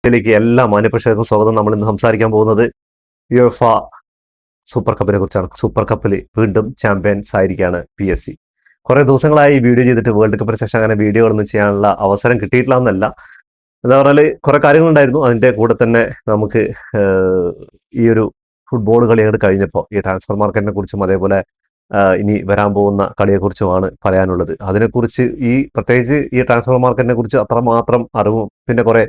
ഇതിലേക്ക് എല്ലാ മാന്യപ്രേക്ഷകർക്കും സ്വാഗതം. നമ്മൾ ഇന്ന് സംസാരിക്കാൻ പോകുന്നത് യുഎഫ സൂപ്പർ കപ്പിനെ കുറിച്ചാണ്. സൂപ്പർ കപ്പിൽ വീണ്ടും ചാമ്പ്യൻസ് ആയിരിക്കുകയാണ് PSG. കുറെ ദിവസങ്ങളായി വീഡിയോ ചെയ്തിട്ട് വേൾഡ് കപ്പിന് ശേഷം അങ്ങനെ വീഡിയോകളൊന്നും ചെയ്യാനുള്ള അവസരം കിട്ടിയിട്ടില്ല എന്നല്ല. എന്താ പറഞ്ഞാല് കുറെ കാര്യങ്ങളുണ്ടായിരുന്നു. അതിന്റെ കൂടെ തന്നെ നമുക്ക് ഈ ഒരു ഫുട്ബോൾ കളി അങ്ങോട്ട് കഴിഞ്ഞപ്പോൾ ഈ ട്രാൻസ്ഫർ മാർക്കറ്റിനെ കുറിച്ചും അതേപോലെ ഇനി വരാൻ പോകുന്ന കളിയെക്കുറിച്ചുമാണ് പറയാനുള്ളത്. അതിനെക്കുറിച്ച് പ്രത്യേകിച്ച് ഈ ട്രാൻസ്ഫർ മാർക്കറ്റിനെ കുറിച്ച് അത്രമാത്രം അറിവും പിന്നെ കുറെ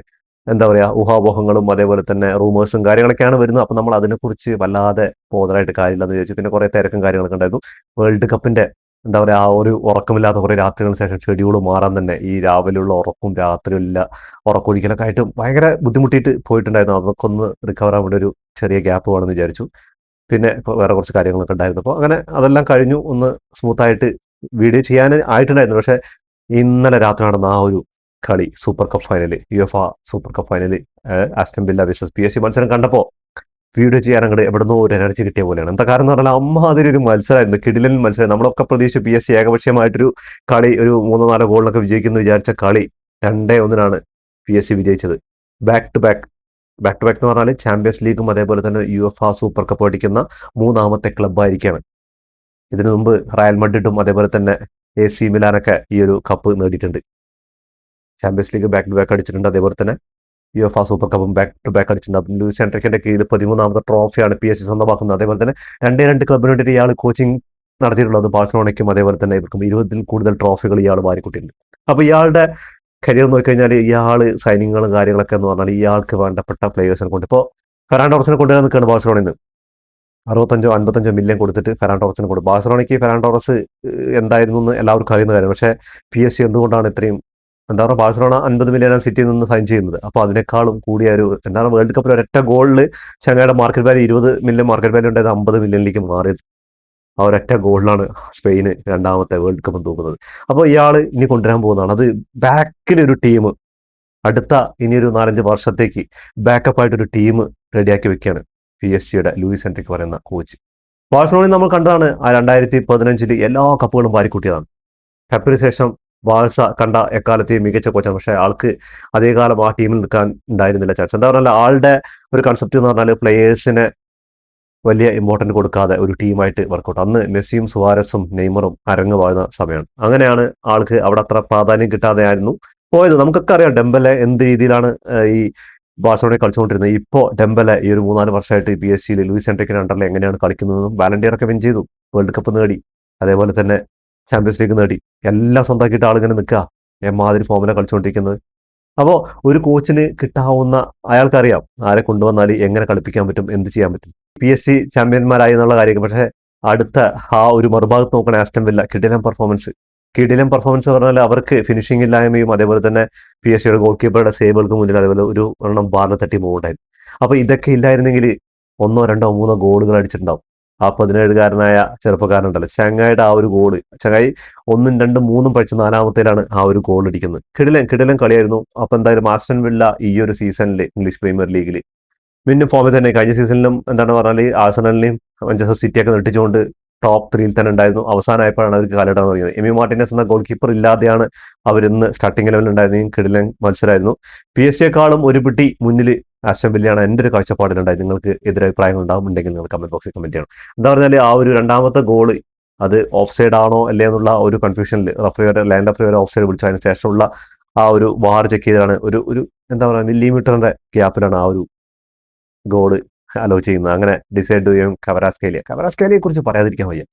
എന്താ പറയാ ഊഹാപോഹങ്ങളും അതേപോലെ തന്നെ റൂമേഴ്സും കാര്യങ്ങളൊക്കെയാണ് വരുന്നത്. അപ്പൊ നമ്മൾ അതിനെക്കുറിച്ച് വല്ലാതെ ബോധറായിട്ട് കാര്യമില്ലെന്ന് ചോദിച്ചു. പിന്നെ കുറെ തിരക്കും കാര്യങ്ങളൊക്കെ ഉണ്ടായിരുന്നു. വേൾഡ് കപ്പിന്റെ എന്താ പറയാ ആ ഒരു ഉറക്കമില്ലാത്ത കുറെ രാത്രികൾക്ക് ശേഷം ഷെഡ്യൂൾ മാറാൻ തന്നെ ഈ രാവിലെയുള്ള ഉറക്കും രാത്രിയില്ല ഉറക്കൊഴിക്കലൊക്കെ ആയിട്ട് ഭയങ്കര ബുദ്ധിമുട്ടിയിട്ട് പോയിട്ടുണ്ടായിരുന്നു. അതൊക്കെ ഒന്ന് റിക്കവർ ആവേണ്ട ഒരു ചെറിയ ഗ്യാപ്പ് വേണമെന്ന് വിചാരിച്ചു. പിന്നെ വേറെ കുറച്ച് കാര്യങ്ങളൊക്കെ ഉണ്ടായിരുന്നു. അപ്പോൾ അങ്ങനെ അതെല്ലാം കഴിഞ്ഞു ഒന്ന് സ്മൂത്തായിട്ട് വീഡിയോ ചെയ്യാൻ ആയിട്ടുണ്ടായിരുന്നു. പക്ഷെ ഇന്നലെ രാത്രി നടന്ന ആ ഒരു കളി super cup final യുഎഫ super cup final Aston villa versus PSG മത്സരം കണ്ടപ്പോൾ വീഡിയോ ചെയ്യാൻ അങ്ങോട്ട് എവിടുന്നോ ഒരു എനർജി കിട്ടിയ പോലെയാണ്. എന്താ കാരണം എന്ന് പറഞ്ഞാൽ അമ്മാതിരി ഒരു മത്സരമായിരുന്നു, കിടിലൻ മത്സരം. നമ്മളൊക്കെ പ്രതീക്ഷിച്ചു PSG ഏകപക്ഷീയമായിട്ടൊരു കളി ഒരു 3-4 ഗോളിനൊക്കെ വിജയിക്കുന്നു വിചാരിച്ച കളി 2-1 PSG വിജയിച്ചത്. ബാക്ക് ടു ബാക്ക് എന്ന് പറഞ്ഞാൽ ചാമ്പ്യൻസ് ലീഗും അതേപോലെ തന്നെ യുഎഫ സൂപ്പർ കപ്പ് അടിക്കുന്ന മൂന്നാമത്തെ ക്ലബ്ബായിരിക്കുകയാണ്. ഇതിനു മുമ്പ് റയൽ മഡ്രിഡും അതേപോലെ തന്നെ AC മിലാനൊക്കെ ഈ ഒരു കപ്പ് നേടിയിട്ടുണ്ട്. Champions league back to back അടിച്ചിട്ടുണ്ട്. അതേപോലെ തന്നെ യുഎഫ സൂപ്പർ കപ്പും ബാക്ക് ടു ബാക്ക് അടിച്ചിട്ടുണ്ട്. ലൂയിസ് എൻട്രിക്കിന്റെ കീഴിൽ 13ാമത്തെ ട്രോഫിയാണ് PSG സ്വന്തമാക്കുന്നത്. അതേപോലെ തന്നെ 2 ക്ലബിന് വേണ്ടിയിട്ട് ഇയാൾ കോച്ചിങ് നടത്തിയിട്ടുള്ളത് ബാഴ്സലോണയ്ക്കും അതേപോലെ തന്നെ ഇവർക്കും 20ൽ കൂടുതൽ ട്രോഫികൾ ഇയാൾ വാരിക്കൂട്ടിയിട്ടുണ്ട്. അപ്പൊ ഇയാളുടെ കരിയർ നോക്കിക്കഴിഞ്ഞാൽ ഇയാള് സൈനിങ്ങുകളും കാര്യങ്ങളൊക്കെ എന്ന് പറഞ്ഞാൽ ഇയാൾക്ക് വേണ്ടപ്പെട്ട പ്ലേയേഴ്സിനെ കൊണ്ട് ഇപ്പോൾ ഫെറാൻ ടോറസിനെ കൊണ്ടുവരാൻ നിൽക്കുകയാണ് ബാഴ്സലോണയിൽ നിന്ന്. 65-55 മില്യൺ കൊടുത്തിട്ട് ഫെറാൻ ടോറസിന് കൊടുക്കും. ബാഴ്സലോണയ്ക്ക് ഫെറാൻ ടോറസ് എന്തായിരുന്നു എന്ന് എല്ലാവർക്കും അറിയുന്ന കാര്യം. പക്ഷേ PSG എന്തുകൊണ്ടാണ് ഇത്രയും എന്താ പറയുക ബാഴ്സലോണ 50 മില്യൺ സിറ്റിയിൽ നിന്ന് സൈൻ ചെയ്യുന്നത്. അപ്പോൾ അതിനേക്കാളും കൂടിയ ഒരു എന്താണ് വേൾഡ് കപ്പിൽ ഒരൊറ്റ ഗോളിൽ ചങ്ങയുടെ market value 20 million market value ഉണ്ടായത് 50 മില്യണിലേക്ക് മാറിയത്. ആ ഒരൊറ്റ ഗോളിലാണ് സ്പെയിന് 2ാമത്തെ വേൾഡ് കപ്പ് തൂക്കുന്നത്. അപ്പോൾ ഇയാൾ ഇനി കൊണ്ടുവരാൻ പോകുന്നതാണ്. അത് ബാക്കിലൊരു ടീം അടുത്ത ഇനിയൊരു 4-5 വർഷത്തേക്ക് ബാക്കപ്പ് ആയിട്ടൊരു ടീം റെഡിയാക്കി വെക്കുകയാണ് PSG ലൂയിസ് എൻട്രിക്ക് പറയുന്ന കോച്ച്. ബാഴ്സലോണയിൽ നമ്മൾ കണ്ടതാണ് ആ 2015 എല്ലാ കപ്പുകളും വാരിക്കൂട്ടിയതാണ്. കപ്പിന് ശേഷം ബാഴ്സ കണ്ട എക്കാലത്തെയും മികച്ച കോച്ചാണ്. പക്ഷേ ആൾക്ക് അതേകാലം ആ ടീമിൽ നിൽക്കാൻ ഉണ്ടായിരുന്നില്ല ചാൻസ്. എന്താ പറഞ്ഞാൽ ആളുടെ ഒരു കൺസെപ്റ്റ് എന്ന് പറഞ്ഞാൽ പ്ലേയേഴ്സിനെ വലിയ ഇമ്പോർട്ടന്റ് കൊടുക്കാതെ ഒരു ടീമായിട്ട് വർക്കൗട്ട്. അന്ന് മെസ്സിയും സുവാരസും നെയ്മറും അരങ്ങ് വാഴുന്ന സമയമാണ്. അങ്ങനെയാണ് ആൾക്ക് അവിടെ അത്ര പ്രാധാന്യം കിട്ടാതെ ആയിരുന്നു പോയത്. നമുക്കൊക്കെ അറിയാം ഡെമ്പലെ എന്ത് രീതിയിലാണ് ഈ ബാഴ്സലോണയിൽ കളിച്ചുകൊണ്ടിരുന്നത്. ഇപ്പോൾ ഡെമ്പലെ ഈ ഒരു 3-4 വർഷമായിട്ട് PSG ലൂയിസ് എൻട്രിക്കിന്റെ അണ്ടറിൽ എങ്ങനെയാണ് കളിക്കുന്നതെന്നും ബാലൻഡിയർ ഒക്കെ വിൻ ചെയ്തു, വേൾഡ് കപ്പ് നേടി, അതേപോലെ തന്നെ ചാമ്പ്യൻസ് ലീഗ് നേടി, എല്ലാം സ്വന്തമാക്കിയിട്ട് ആളിങ്ങനെ നിൽക്കുക എമ്മാതിരി ഫോമിലാണ് കളിച്ചുകൊണ്ടിരിക്കുന്നത്. അപ്പോൾ ഒരു കോച്ചിന് കിട്ടാവുന്ന അയാൾക്കറിയാം ആരെ കൊണ്ടുവന്നാൽ എങ്ങനെ കളിപ്പിക്കാൻ പറ്റും, എന്ത് ചെയ്യാൻ പറ്റും. PSG ചാമ്പ്യന്മാരായി എന്നുള്ള കാര്യം. പക്ഷേ അടുത്ത ആ ഒരു മറുഭാഗത്ത് നോക്കണ ആസ്റ്റൺ വില്ല കിടിലൻ പെർഫോമൻസ് പറഞ്ഞാൽ അവർക്ക് ഫിനിഷിംഗ് ഇല്ലായ്മയും അതേപോലെ തന്നെ PSG ഗോൾ കീപ്പറുടെ സേവുകൾക്ക് മുന്നിൽ അതേപോലെ ഒരു എണ്ണം ബാറിന് തട്ടി പോകുന്നുണ്ടായിരുന്നു. അപ്പൊ ഇതൊക്കെ ഇല്ലായിരുന്നെങ്കിൽ 1-2-3 ഗോളുകൾ അടിച്ചിട്ടുണ്ടാവും. ആ 17കാരനായ ചെറുപ്പക്കാരനുണ്ടല്ലോ ചങ്ങായിയുടെ ആ ഒരു ഗോള്, ചങ്ങായി 1, 2, 3 പഠിച്ച് 4ാമത്തേലാണ് ആ ഒരു ഗോൾ അടിക്കുന്നത്. കിടിലൻ കളിയായിരുന്നു. അപ്പൊ എന്തായാലും ആസ്റ്റൺ വില്ല ഈ ഒരു സീസണിൽ ഇംഗ്ലീഷ് പ്രീമിയർ ലീഗിൽ മിന്നും ഫോമിൽ തന്നെ കഴിഞ്ഞ സീസണിലും എന്താണ് പറഞ്ഞാൽ ആഴ്സണലിനെയും മാഞ്ചസ്റ്റർ സിറ്റിയൊക്കെ നെട്ടിച്ചുകൊണ്ട് ടോപ്പ് 3ൽ തന്നെ ഉണ്ടായിരുന്നു. അവസാനമായപ്പോഴാണ് അവർക്ക് കാലിടാൻ തുടങ്ങിയത്. എമി മാർട്ടിനസ് എന്ന ഗോൾ കീപ്പർ ഇല്ലാതെയാണ് അവരിന്ന് സ്റ്റാർട്ടിംഗ് ലെവലിൽ ഉണ്ടായിരുന്നെങ്കിൽ കിടിലൻ മത്സരമായിരുന്നു. PSG ഒരു പിടി മുന്നിൽ ആസ്റ്റൺ വില്ലയാണ് എൻ്റെ ഒരു കാഴ്ചപ്പാടിലുണ്ടായത്. നിങ്ങൾക്ക് എതിരഭിപ്രായങ്ങൾ ഉണ്ടാവുന്നുണ്ടെങ്കിൽ നിങ്ങൾ കമന്റ് ബോക്സിൽ കമന്റ് ചെയ്യണം. എന്താ പറഞ്ഞാൽ ആ ഒരു 2ാമത്തെ ഗോള് അത് ഓഫ് സൈഡ് ആണോ അല്ലേ എന്നുള്ള ഒരു കൺഫ്യൂഷനിൽ ലൈൻ റഫറി ഓഫ് സൈഡ് വിളിച്ചു. അതിന് ശേഷമുള്ള ആ ഒരു വാർ ചെക്ക് ചെയ്താണ് ഒരു എന്താ പറയുക മില്ലിമീറ്ററിന്റെ ഗ്യാപ്പിലാണ് ആ ഒരു ഗോള് അലോ ചെയ്യുന്നത്. അങ്ങനെ ഡിസൈഡ് ചെയ്യും കവറാസ്കേലിയെ കുറിച്ച് പറയാതിരിക്കാൻ വയ്യ.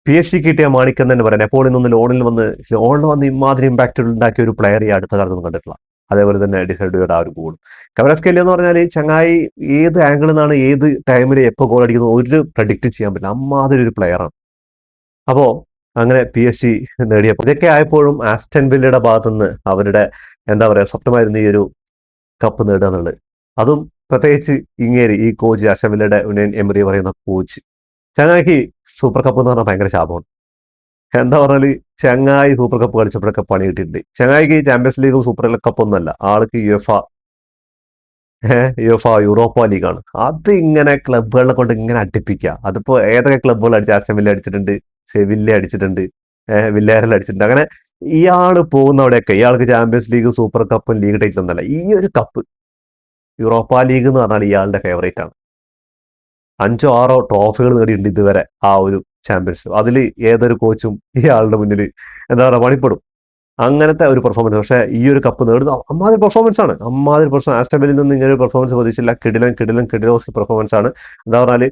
PSG കിട്ടിയ മാണിക്കം തന്നെ പറയാം. എപ്പോഴും ലോണിൽ വന്ന് ഇമാതിരി ഇമ്പാക്ട് ഉണ്ടാക്കിയ ഒരു പ്ലെയർ ഈ അടുത്ത കാലത്തൊന്നും കണ്ടിട്ടില്ല. അതേപോലെ തന്നെ ഡിസൈഡ് ആ ഒരു ഗോൾ കവറാസ്കേലിയ എന്ന് പറഞ്ഞാൽ ചങ്ങായി ഏത് ആംഗിളിൽ നിന്നാണ് ഏത് ടൈമിൽ എപ്പോൾ ഗോൾ അടിക്കുന്നത് ഒരു പ്രഡിക്റ്റ് ചെയ്യാൻ പറ്റില്ല. അമ്മാതിരി ഒരു പ്ലെയറാണ്. അപ്പോ അങ്ങനെ PSG നേടിയപ്പോൾ ഇതൊക്കെ ആയപ്പോഴും ആസ്റ്റൺ വില്ലയുടെ ഭാഗത്തുനിന്ന് അവരുടെ എന്താ പറയാ സ്വപ്നമായിരുന്നു ഈ ഒരു കപ്പ് നേടുക എന്നുള്ളത്. അതും പ്രത്യേകിച്ച് ഈ കോച്ച് ആസ്റ്റൺ വില്ലയുടെ ഉനൈൻ എമറി പറയുന്ന കോച്ച് ചങ്ങായിക്ക് സൂപ്പർ കപ്പ് എന്ന് പറഞ്ഞാൽ ഭയങ്കര ശാപമാണ്. എന്താ പറഞ്ഞാല് ചങ്ങായി സൂപ്പർ കപ്പ് കളിച്ചപ്പോഴൊക്കെ പണി കിട്ടിയിട്ടുണ്ട്. ചങ്ങായിക്ക് ചാമ്പ്യൻസ് ലീഗും സൂപ്പർ കപ്പ് ഒന്നുമല്ല, ആൾക്ക് യൂറോപ്പ ലീഗാണ്. അത് ഇങ്ങനെ ക്ലബ്ബുകളെ കൊണ്ട് ഇങ്ങനെ അടിപ്പിക്കുക. അതിപ്പോ ഏതൊക്കെ ക്ലബ്ബുകൾ ആസ്റ്റൺ വില്ല അടിച്ചിട്ടുണ്ട്, സെവില്ല അടിച്ചിട്ടുണ്ട്, വില്ലേറിൽ അടിച്ചിട്ടുണ്ട്. അങ്ങനെ ഇയാള് പോകുന്ന അവിടെയൊക്കെ ഇയാൾക്ക് ചാമ്പ്യൻസ് ലീഗ് സൂപ്പർ കപ്പും ലീഗ് ടൈറ്റിൽ ഒന്നല്ല, ഈ ഒരു കപ്പ് യൂറോപ്പ ലീഗ് എന്ന് പറഞ്ഞാൽ ഇയാളുടെ ഫേവറേറ്റ് ആണ്. 5 6 ട്രോഫികൾ നേടിയിട്ടുണ്ട് ഇതുവരെ ആ ഒരു ചാമ്പ്യൻസ്. അതിൽ ഏതൊരു കോച്ചും ഇയാളുടെ മുന്നിൽ എന്താ പറയുക പണിപ്പെടും. അങ്ങനത്തെ ഒരു പെർഫോമൻസ്. പക്ഷേ ഈ ഒരു കപ്പ് നേടുന്ന അമ്മാതിരി പെർഫോമൻസ് ആണ്. അമ്മാതിരി പെർഫോമൻസ്. ആസ്റ്റൺ വില്ലയിൽ നിന്ന് ഇങ്ങനെ ഒരു പെർഫോമൻസ് പ്രതീക്ഷിച്ചില്ല. കിടിലൻ പെർഫോമൻസ് ആണ്. എന്താ പറഞ്ഞാൽ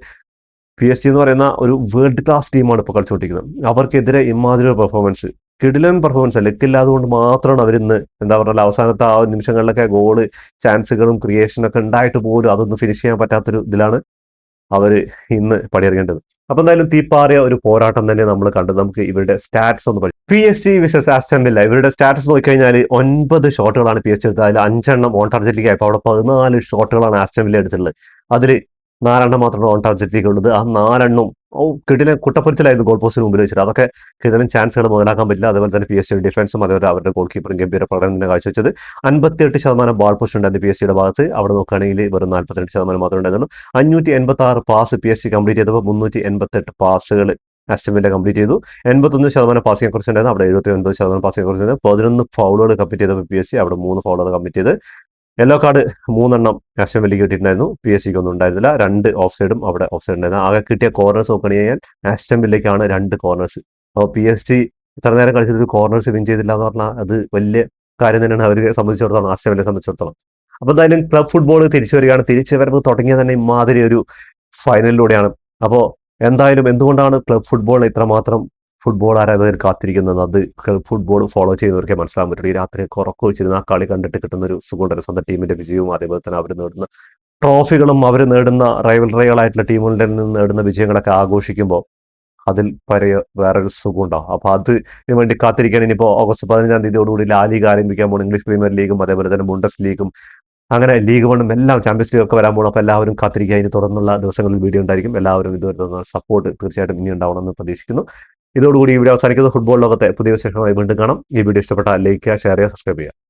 PSG എന്ന് പറയുന്ന ഒരു വേൾഡ് ക്ലാസ് ടീമാണ് ഇപ്പോൾ കളിച്ചുകൊണ്ടിരിക്കുന്നത്. അവർക്കെതിരെ ഇമാതിരി ഒരു പെർഫോമൻസ്, കിടിലൻ പെർഫോമൻസ്. ലക്കില്ലാതെ കൊണ്ട് മാത്രമാണ് അവരിന്ന് എന്താ പറഞ്ഞാൽ അവസാനത്തെ ആ നിമിഷങ്ങളിലൊക്കെ ഗോള് ചാൻസുകളും ക്രിയേഷനൊക്കെ ഉണ്ടായിട്ട് പോലും അതൊന്നും ഫിനിഷ് ചെയ്യാൻ പറ്റാത്തൊരു ഇതിലാണ് അവർ ഇന്ന് പണിയിറങ്ങേണ്ടത്. അപ്പൊ എന്തായാലും തീപ്പാറിയ ഒരു പോരാട്ടം തന്നെ നമ്മൾ കണ്ടത്. നമുക്ക് ഇവരുടെ സ്റ്റാറ്റ്സ് ഒന്ന് പഠിക്കും. PSG വിസസ് ആസ്റ്റൺ വില്ല, ഇവരുടെ സ്റ്റാറ്റസ് നോക്കിക്കഴിഞ്ഞാൽ 9 ഷോട്ടുകളാണ് PSG എടുത്തത്. അതിൽ 5 ഓൺ ടാർജറ്റിലേക്ക് ആയപ്പോൾ അവിടെ 14 ഷോട്ടുകളാണ് ആസ്റ്റൺ വില്ല എടുത്തിട്ടുള്ളത്. അതിൽ 4 മാത്രമാണ് ഓൺ ടാർജറ്റിലേക്ക് ഉള്ളത്. ആ 4 കിടിലൻ കുട്ടപ്പൊരിച്ചിലായിരുന്നു ഗോൾ പോസ്റ്റിന് മുമ്പിൽ വെച്ചിട്ട്. അതൊക്കെ കിടിലൻ ചാൻസുകൾ മുതലാക്കാൻ പറ്റില്ല. അതുപോലെ തന്നെ PSG ഡിഫൻസും അതേപോലെ അവരുടെ ഗോൾ കീപ്പറും ഗംഭീര പ്രകടനം തന്നെ കാഴ്ചവെച്ചത്. 58% ബാൾ പുഷ് ഉണ്ടായിരുന്നു PSG ഭാഗത്ത്. അവിടെ നോക്കുകയാണെങ്കിൽ വെറും 42% മാത്രമേ ഉണ്ടായിരുന്നു. 586 പാസ് PSG കംപ്ലീറ്റ് ചെയ്തപ്പോൾ 388 പാസുകൾ ആസ്റ്റൺ വില്ല കംപ്ലീറ്റ് ചെയ്തു. 81% പാസിംഗ് കുറിച്ച് ഉണ്ടായിരുന്നു. അവിടെ 79% പാസിംഗ് കുറിച്ച് 11 ഫൗളുകൾ കംപ്ലീറ്റ് ചെയ്തപ്പോൾ PSG അവിടെ 3 ഫൗളുകൾ കംപ്ലീറ്റ് ചെയ്ത്. യെല്ലോ കാർഡ് 3 ആസ്റ്റൺ വില്ലയ്ക്ക് കിട്ടിയിട്ടുണ്ടായിരുന്നു. PSG ഒന്നും ഉണ്ടായിരുന്നില്ല. 2 ഓഫ് സൈഡും അവിടെ ഓഫ് സൈഡ് ഉണ്ടായിരുന്നു. ആകെ കിട്ടിയ കോർണേഴ്സ് നോക്കുകയാണെങ്കിൽ ആസ്റ്റൺ വില്ലയ്ക്കാണ് 2 കോർണേഴ്സ്. അപ്പോൾ PSG ഇത്ര നേരം കളിച്ചിട്ട് ഒരു കോർണേഴ്സ് വിൻ ചെയ്തില്ല എന്ന് പറഞ്ഞാൽ അത് വലിയ കാര്യം തന്നെയാണ് അവരെ സംബന്ധിച്ചിടത്തോളം, ആസ്റ്റൺ വില്ലയെ സംബന്ധിച്ചിടത്തോളം. അപ്പോൾ എന്തായാലും ക്ലബ് ഫുട്ബോൾ തിരിച്ചു വരികയാണ്. തിരിച്ചു വരവ് തുടങ്ങിയ തന്നെ ഇമാതിരി ഒരു ഫൈനലിലൂടെയാണ്. അപ്പോൾ എന്തായാലും എന്തുകൊണ്ടാണ് ക്ലബ് ഫുട്ബോൾ ഇത്രമാത്രം ഫുട്ബോൾ ആരാധകർ കാത്തിരിക്കുന്നത്? അത് ക്ലബ് ഫുട്ബോൾ ഫോളോ ചെയ്യുന്നവർക്ക് മനസ്സിലാൻ പറ്റും. ഈ രാത്രി ഉറക്കം വെച്ചിരുന്ന ആ കളി കണ്ടിട്ട് കിട്ടുന്ന ഒരു സുഖമുണ്ട്. സ്വന്തം ടീമിന്റെ വിജയവും അതേപോലെ തന്നെ അവർ നേടുന്ന ട്രോഫികളും അവർ നേടുന്ന റൈവൽറികളായിട്ടുള്ള ടീമുകളിൽ നിന്ന് നേടുന്ന വിജയങ്ങളൊക്കെ ആഘോഷിക്കുമ്പോൾ അതിൽ വേറൊരു സുഖം ഉണ്ടാവും. അപ്പൊ അതിന് വേണ്ടി കാത്തിരിക്കുകയാണ്. ഇനിയിപ്പോൾ ഓഗസ്റ്റ് 15 തീയതിയോടുകൂടി ലാ ലീഗ് ആരംഭിക്കാൻ പോകും. ഇംഗ്ലീഷ് പ്രീമിയർ ലീഗും അതേപോലെ തന്നെ ബുണ്ടസ് ലീഗും അങ്ങനെ ലീഗ് വണ്ണും എല്ലാം ചാമ്പ്യൻസ് ലീഗ് ഒക്കെ വരാൻ പോകണം. അപ്പോൾ എല്ലാവരും കാത്തിരിക്കുക. ഇനി തുടർന്നുള്ള ദിവസങ്ങളിൽ വീഡിയോ ഉണ്ടായിരിക്കും. എല്ലാവരും ഇതുവരെ സപ്പോർട്ട് തീർച്ചയായിട്ടും ഇനി ഉണ്ടാവണമെന്ന് പ്രതീക്ഷിക്കുന്നു. ഇതോടുകൂടി ഈ വീഡിയോ അവസാനിക്കുന്ന. ഫുട്ബോൾ ലോകത്തെ പുതിയ വിശേഷമായി വീണ്ടും കാണാം. ഈ വീഡിയോ ഇഷ്ടപ്പെട്ടാൽ ലൈക്ക് ചെയ്യുക, ഷെയർ ചെയ്യുക, സബ്സ്ക്രൈബ് ചെയ്യുക.